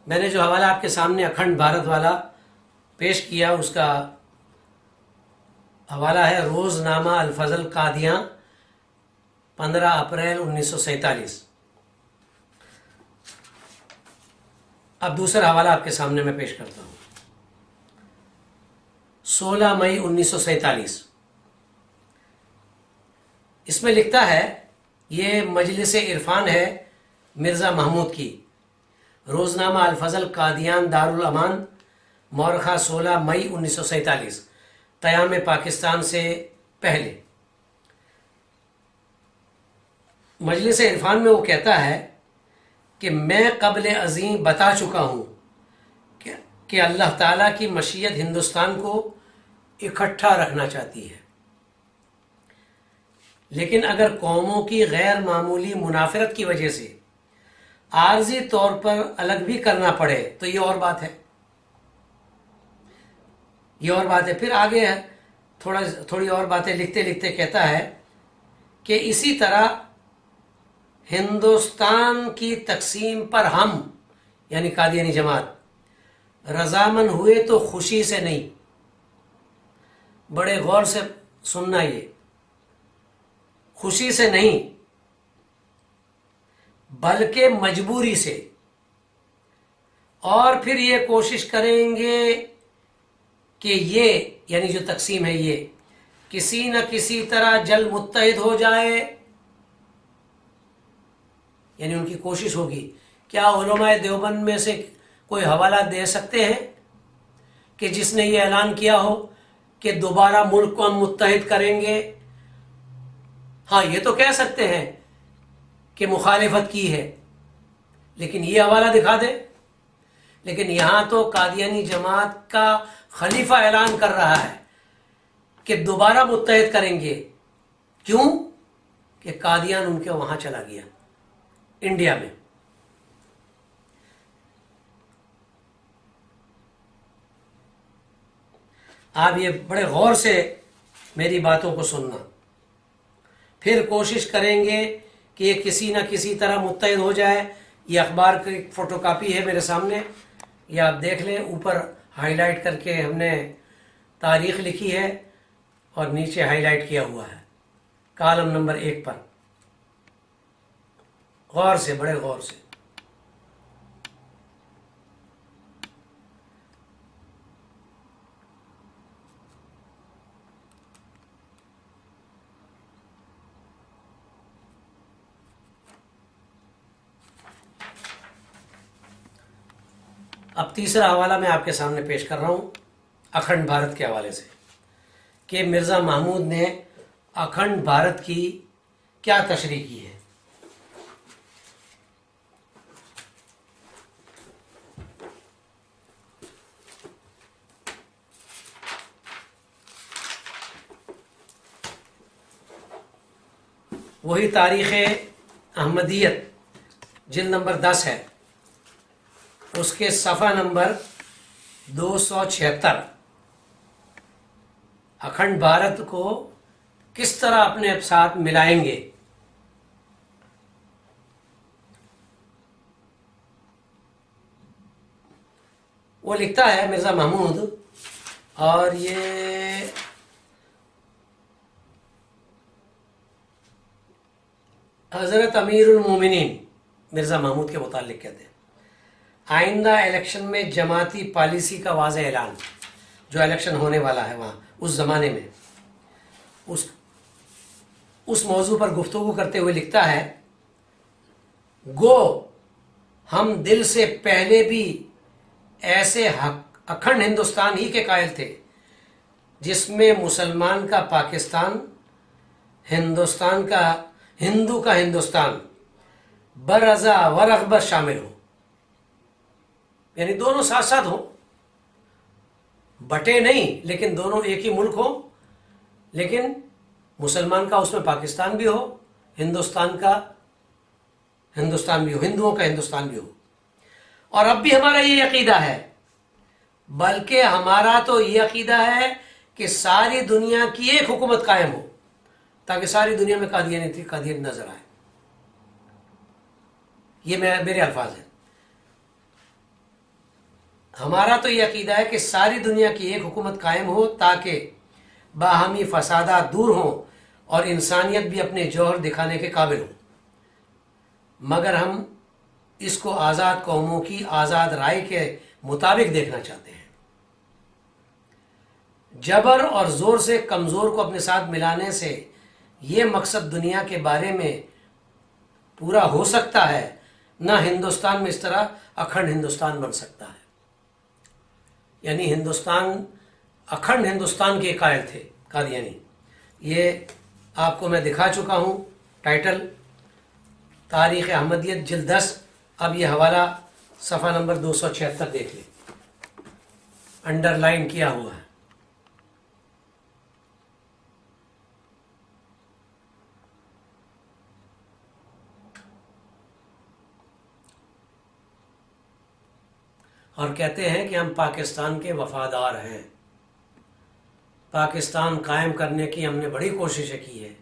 میں نے جو حوالہ آپ کے سامنے اکھنڈ بھارت والا پیش کیا، اس کا حوالہ ہے روزنامہ الفضل قادیاں، 15 اپریل 1947۔ اب دوسرا حوالہ آپ کے سامنے میں پیش کرتا ہوں، 16 مئی 1947۔ اس میں لکھتا ہے، یہ مجلس عرفان ہے مرزا محمود کی، روزنامہ الفضل قادیان دارالامان، مورخہ 16 مئی 1947، قیام پاکستان سے پہلے۔ مجلس عرفان میں وہ کہتا ہے کہ میں قبل ازیں بتا چکا ہوں کہ اللہ تعالیٰ کی مشیت ہندوستان کو اکٹھا رکھنا چاہتی ہے، لیکن اگر قوموں کی غیر معمولی منافرت کی وجہ سے عارضی طور پر الگ بھی کرنا پڑے تو یہ اور بات ہے، یہ اور بات ہے۔ پھر آگے تھوڑی اور باتیں لکھتے لکھتے کہتا ہے کہ اسی طرح ہندوستان کی تقسیم پر ہم یعنی قادیانی جماعت رضامند ہوئے تو خوشی سے نہیں، بڑے غور سے سننا، یہ خوشی سے نہیں بلکہ مجبوری سے، اور پھر یہ کوشش کریں گے کہ یہ یعنی جو تقسیم ہے یہ کسی نہ کسی طرح جلد متحد ہو جائے، یعنی ان کی کوشش ہوگی۔ کیا علماء دیوبند میں سے کوئی حوالہ دے سکتے ہیں کہ جس نے یہ اعلان کیا ہو کہ دوبارہ ملک کو ہم متحد کریں گے؟ ہاں، یہ تو کہہ سکتے ہیں کہ مخالفت کی ہے، لیکن یہ حوالہ دکھا دے۔ لیکن یہاں تو قادیانی جماعت کا خلیفہ اعلان کر رہا ہے کہ دوبارہ متحد کریں گے۔ کیوں؟ کہ قادیان ان کے وہاں چلا گیا، انڈیا میں۔ آپ یہ بڑے غور سے میری باتوں کو سننا۔ پھر کوشش کریں گے کہ یہ کسی نہ کسی طرح متحد ہو جائے۔ یہ اخبار کی فوٹو کاپی ہے میرے سامنے، یہ آپ دیکھ لیں۔ اوپر ہائی لائٹ کر کے ہم نے تاریخ لکھی ہے اور نیچے ہائی لائٹ کیا ہوا ہے کالم نمبر 1 پر۔ غور سے، بڑے غور سے۔ اب تیسرا حوالہ میں آپ کے سامنے پیش کر رہا ہوں اکھنڈ بھارت کے حوالے سے، کہ مرزا محمود نے اکھنڈ بھارت کی کیا تشریح کی ہے۔ وہی تاریخ احمدیت جلد نمبر 10 ہے، اس کے صفحہ نمبر 276۔ اکھنڈ بھارت کو کس طرح اپنے ساتھ ملائیں گے۔ وہ لکھتا ہے مرزا محمود، اور یہ حضرت امیر المومنین مرزا محمود کے متعلق کہتے ہیں، آئندہ الیکشن میں جماعتی پالیسی کا واضح اعلان، جو الیکشن ہونے والا ہے وہاں اس زمانے میں، اس موضوع پر گفتگو کرتے ہوئے لکھتا ہے، گو ہم دل سے پہلے بھی ایسے اکھنڈ ہندوستان ہی کے قائل تھے جس میں مسلمان کا پاکستان، ہندوستان کا ہندو کا ہندوستان برضا و رغبت شامل ہو، یعنی دونوں ساتھ ساتھ ہوں، بٹے نہیں لیکن دونوں ایک ہی ملک ہو، لیکن مسلمان کا اس میں پاکستان بھی ہو، ہندوستان کا ہندوستان بھی ہو، ہندوؤں کا ہندوستان بھی ہو۔ اور اب بھی ہمارا یہ عقیدہ ہے، بلکہ ہمارا تو یہ عقیدہ ہے کہ ساری دنیا کی ایک حکومت قائم ہو تاکہ ساری دنیا میں قادیانی نظر آئے۔ یہ میرے الفاظ ہیں۔ ہمارا تو یہ عقیدہ ہے کہ ساری دنیا کی ایک حکومت قائم ہو تاکہ باہمی فسادات دور ہوں اور انسانیت بھی اپنے جوہر دکھانے کے قابل ہو، مگر ہم اس کو آزاد قوموں کی آزاد رائے کے مطابق دیکھنا چاہتے ہیں۔ جبر اور زور سے کمزور کو اپنے ساتھ ملانے سے یہ مقصد دنیا کے بارے میں پورا ہو سکتا ہے، نہ ہندوستان میں اس طرح اکھنڈ ہندوستان بن سکتا ہے۔ یعنی اکھنڈ ہندوستان کے قائل تھے قادیانی۔ یہ آپ کو میں دکھا چکا ہوں ٹائٹل، تاریخ احمدیت جلد 10۔ اب یہ حوالہ صفحہ نمبر 276 دیکھ لیں، انڈر لائن کیا ہوا ہے۔ اور کہتے ہیں کہ ہم پاکستان کے وفادار ہیں، پاکستان قائم کرنے کی ہم نے بڑی کوششیں کی ہے،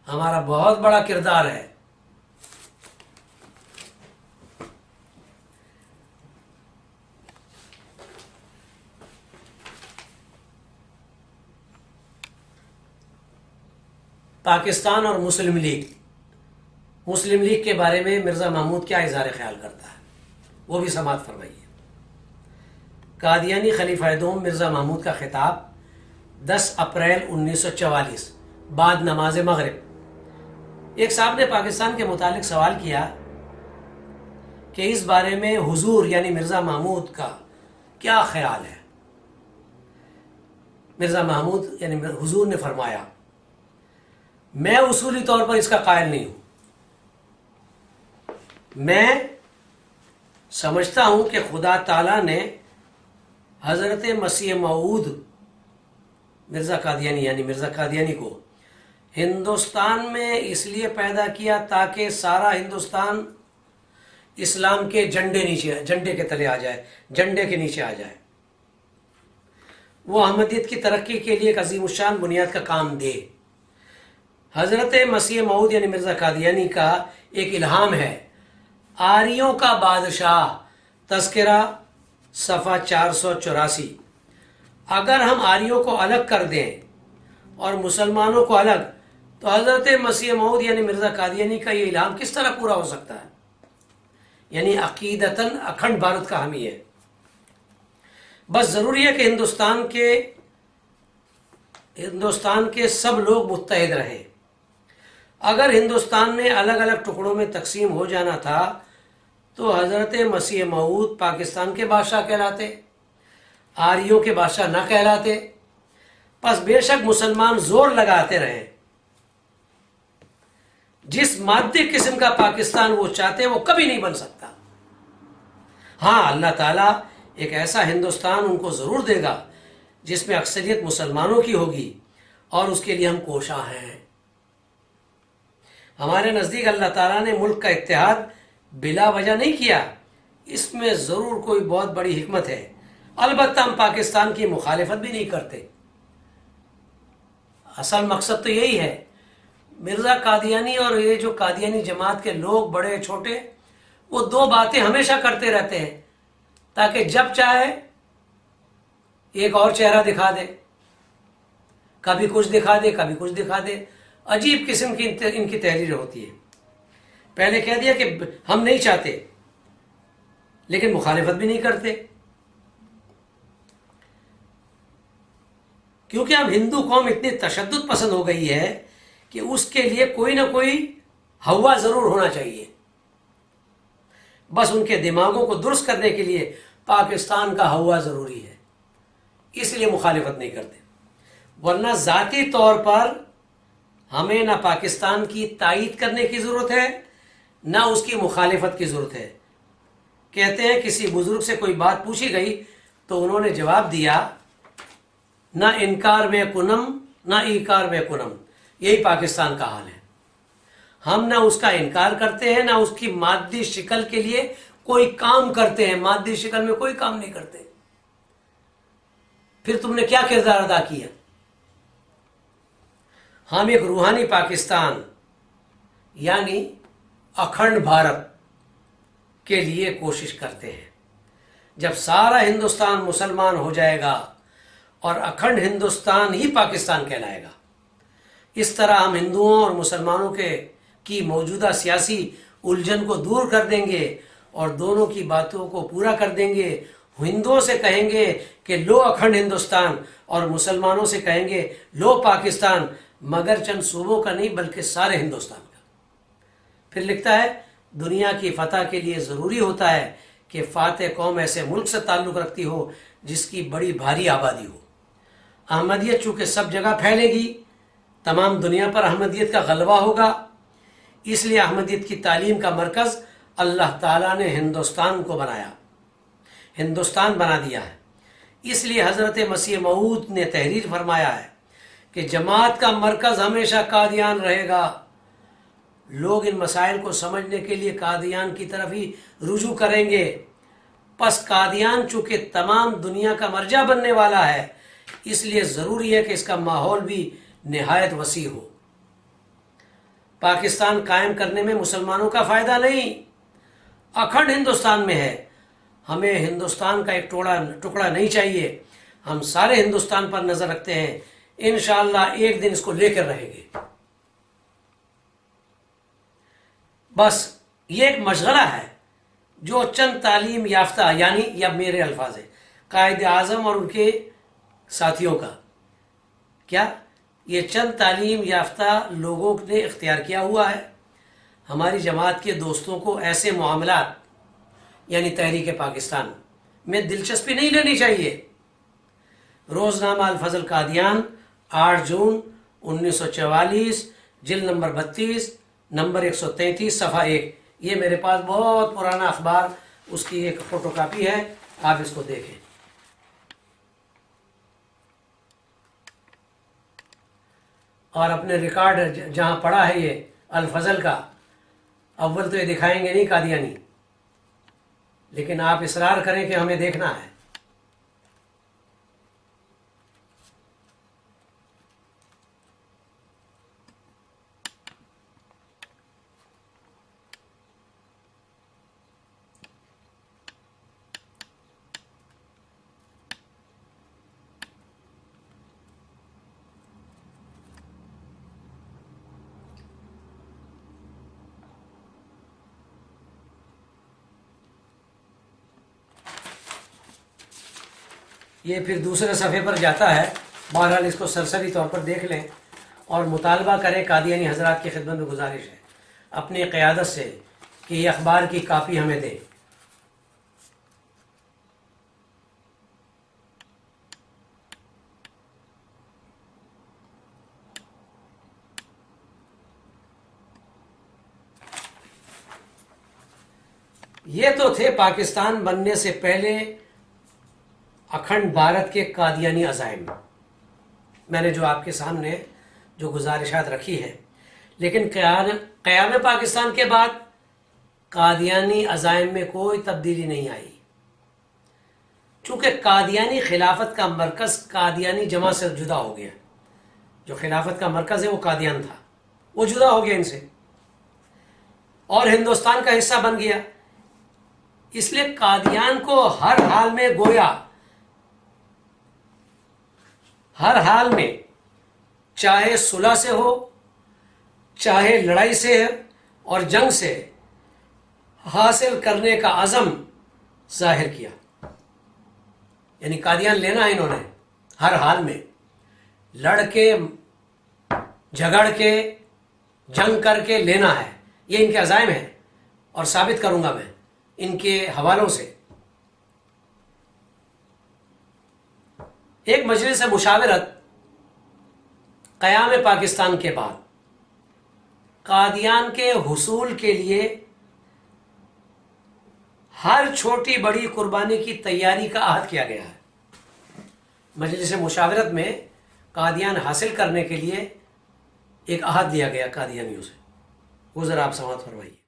ہمارا بہت بڑا کردار ہے۔ پاکستان اور مسلم لیگ کے بارے میں مرزا محمود کیا اظہار خیال کرتا ہے، وہ بھی سماعت فرمائیے۔ قادیانی خلیفہ دوم مرزا محمود کا خطاب 10 اپریل 1944 بعد نماز مغرب۔ ایک صاحب نے پاکستان کے متعلق سوال کیا کہ اس بارے میں حضور یعنی مرزا محمود کا کیا خیال ہے۔ مرزا محمود یعنی حضور نے فرمایا، میں اصولی طور پر اس کا قائل نہیں ہوں، میں سمجھتا ہوں کہ خدا تعالیٰ نے حضرت مسیح موعود مرزا قادیانی یعنی مرزا قادیانی کو ہندوستان میں اس لیے پیدا کیا تاکہ سارا ہندوستان اسلام کے جھنڈے کے تلے آ جائے، جھنڈے کے نیچے آ جائے، وہ احمدیت کی ترقی کے لیے ایک عظیم الشان بنیاد کا کام دے۔ حضرت مسیح موعود یعنی مرزا قادیانی کا ایک الہام ہے، آریوں کا بادشاہ، تذکرہ صفحہ 484۔ اگر ہم آریوں کو الگ کر دیں اور مسلمانوں کو الگ، تو حضرت مسیح موعود یعنی مرزا قادیانی کا یہ الہام کس طرح پورا ہو سکتا ہے؟ یعنی عقیدتاً اکھنڈ بھارت کا حامی ہے۔ بس ضروری ہے کہ ہندوستان کے سب لوگ متحد رہیں۔ اگر ہندوستان میں الگ الگ ٹکڑوں میں تقسیم ہو جانا تھا تو حضرت مسیح موعود پاکستان کے بادشاہ کہلاتے، آریوں کے بادشاہ نہ کہلاتے۔ پس بے شک مسلمان زور لگاتے رہیں، جس مادی قسم کا پاکستان وہ چاہتے وہ کبھی نہیں بن سکتا۔ ہاں، اللہ تعالیٰ ایک ایسا ہندوستان ان کو ضرور دے گا جس میں اکثریت مسلمانوں کی ہوگی، اور اس کے لیے ہم کوشاں ہیں۔ ہمارے نزدیک اللہ تعالیٰ نے ملک کا اتحاد بلا وجہ نہیں کیا، اس میں ضرور کوئی بہت بڑی حکمت ہے۔ البتہ ہم پاکستان کی مخالفت بھی نہیں کرتے، اصل مقصد تو یہی ہے۔ مرزا قادیانی اور یہ جو قادیانی جماعت کے لوگ بڑے چھوٹے، وہ دو باتیں ہمیشہ کرتے رہتے ہیں تاکہ جب چاہے ایک اور چہرہ دکھا دے، کبھی کچھ دکھا دے کبھی کچھ دکھا دے۔ عجیب قسم کی ان کی تحریر ہوتی ہے۔ پہلے کہہ دیا کہ ہم نہیں چاہتے، لیکن مخالفت بھی نہیں کرتے، کیونکہ اب ہندو قوم اتنی تشدد پسند ہو گئی ہے کہ اس کے لیے کوئی نہ کوئی ہوا ضرور ہونا چاہیے۔ بس ان کے دماغوں کو درست کرنے کے لیے پاکستان کا ہوا ضروری ہے، اس لیے مخالفت نہیں کرتے۔ ورنہ ذاتی طور پر ہمیں نہ پاکستان کی تائید کرنے کی ضرورت ہے نہ اس کی مخالفت کی ضرورت ہے۔ کہتے ہیں کسی بزرگ سے کوئی بات پوچھی گئی تو انہوں نے جواب دیا، نہ انکار میں کنم نہ ایکار میں کنم۔ یہی پاکستان کا حال ہے، ہم نہ اس کا انکار کرتے ہیں نہ اس کی مادی شکل کے لیے کوئی کام کرتے ہیں، مادی شکل میں کوئی کام نہیں کرتے۔ پھر تم نے کیا کردار ادا کیا؟ ہم ایک روحانی پاکستان یعنی اکھنڈ بھارت کے لیے کوشش کرتے ہیں۔ جب سارا ہندوستان مسلمان ہو جائے گا اور اکھنڈ ہندوستان ہی پاکستان کہلائے گا۔ اس طرح ہم ہندوؤں اور مسلمانوں کی موجودہ سیاسی الجھن کو دور کر دیں گے اور دونوں کی باتوں کو پورا کر دیں گے۔ ہندوؤں سے کہیں گے کہ لو اکھنڈ ہندوستان، اور مسلمانوں سے کہیں گے لو پاکستان، مگر چند صوبوں کا نہیں بلکہ سارے ہندوستان کا۔ پھر لکھتا ہے دنیا کی فتح کے لیے ضروری ہوتا ہے کہ فاتح قوم ایسے ملک سے تعلق رکھتی ہو جس کی بڑی بھاری آبادی ہو۔ احمدیت چونکہ سب جگہ پھیلے گی، تمام دنیا پر احمدیت کا غلبہ ہوگا، اس لیے احمدیت کی تعلیم کا مرکز اللہ تعالیٰ نے ہندوستان کو بنایا، ہندوستان بنا دیا ہے۔ اس لیے حضرت مسیح موعود نے تحریر فرمایا ہے کہ جماعت کا مرکز ہمیشہ قادیان رہے گا۔ لوگ ان مسائل کو سمجھنے کے لیے قادیان کی طرف ہی رجوع کریں گے۔ پس قادیان چونکہ تمام دنیا کا مرجع بننے والا ہے، اس لیے ضروری ہے کہ اس کا ماحول بھی نہایت وسیع ہو۔ پاکستان قائم کرنے میں مسلمانوں کا فائدہ نہیں، اکھنڈ ہندوستان میں ہے۔ ہمیں ہندوستان کا ایک ٹکڑا نہیں چاہیے، ہم سارے ہندوستان پر نظر رکھتے ہیں، انشاءاللہ ایک دن اس کو لے کر رہیں گے۔ بس یہ ایک مشغلہ ہے جو چند تعلیم یافتہ، یعنی یا میرے الفاظ ہیں، قائد اعظم اور ان کے ساتھیوں کا، کیا یہ چند تعلیم یافتہ لوگوں نے اختیار کیا ہوا ہے۔ ہماری جماعت کے دوستوں کو ایسے معاملات یعنی تحریک پاکستان میں دلچسپی نہیں لینی چاہیے۔ روزنامہ الفضل قادیان، 8 جون 1944، جلد نمبر 32، نمبر 133، صفحہ 1۔ یہ میرے پاس بہت پرانا اخبار، اس کی ایک فوٹو کاپی ہے، آپ اس کو دیکھیں۔ اور اپنے ریکارڈ جہاں پڑا ہے یہ الفضل کا، اول تو یہ دکھائیں گے نہیں قادیانی، لیکن آپ اصرار کریں کہ ہمیں دیکھنا ہے۔ یہ پھر دوسرے صفحے پر جاتا ہے، بہرحال اس کو سرسری طور پر دیکھ لیں اور مطالبہ کریں۔ قادیانی حضرات کی خدمت میں گزارش ہے اپنی قیادت سے کہ یہ اخبار کی کاپی ہمیں دیں۔ یہ تو تھے پاکستان بننے سے پہلے اکھنڈ بھارت کے قادیانی عزائم، میں نے جو آپ کے سامنے جو گزارشات رکھی ہیں۔ لیکن قیام پاکستان کے بعد قادیانی عزائم میں کوئی تبدیلی نہیں آئی، چونکہ قادیانی خلافت کا مرکز قادیانی جماعت سے جدا ہو گیا۔ جو خلافت کا مرکز ہے وہ قادیان تھا، وہ جدا ہو گیا ان سے اور ہندوستان کا حصہ بن گیا۔ اس لیے قادیان کو ہر حال میں گویا ہر حال میں، چاہے صلح سے ہو، چاہے لڑائی سے اور جنگ سے، حاصل کرنے کا عزم ظاہر کیا۔ یعنی قادیان لینا ہے انہوں نے، ہر حال میں لڑ کے، جھگڑ کے، جنگ کر کے لینا ہے، یہ ان کے عزائم ہیں اور ثابت کروں گا میں ان کے حوالوں سے۔ ایک مجلس مشاورت قیام پاکستان کے بعد قادیان کے حصول کے لیے ہر چھوٹی بڑی قربانی کی تیاری کا عہد کیا گیا ہے۔ مجلس مشاورت میں قادیان حاصل کرنے کے لیے ایک عہد دیا گیا قادیانیوں سے، وہ ذرا آپ سماعت فرمائیے۔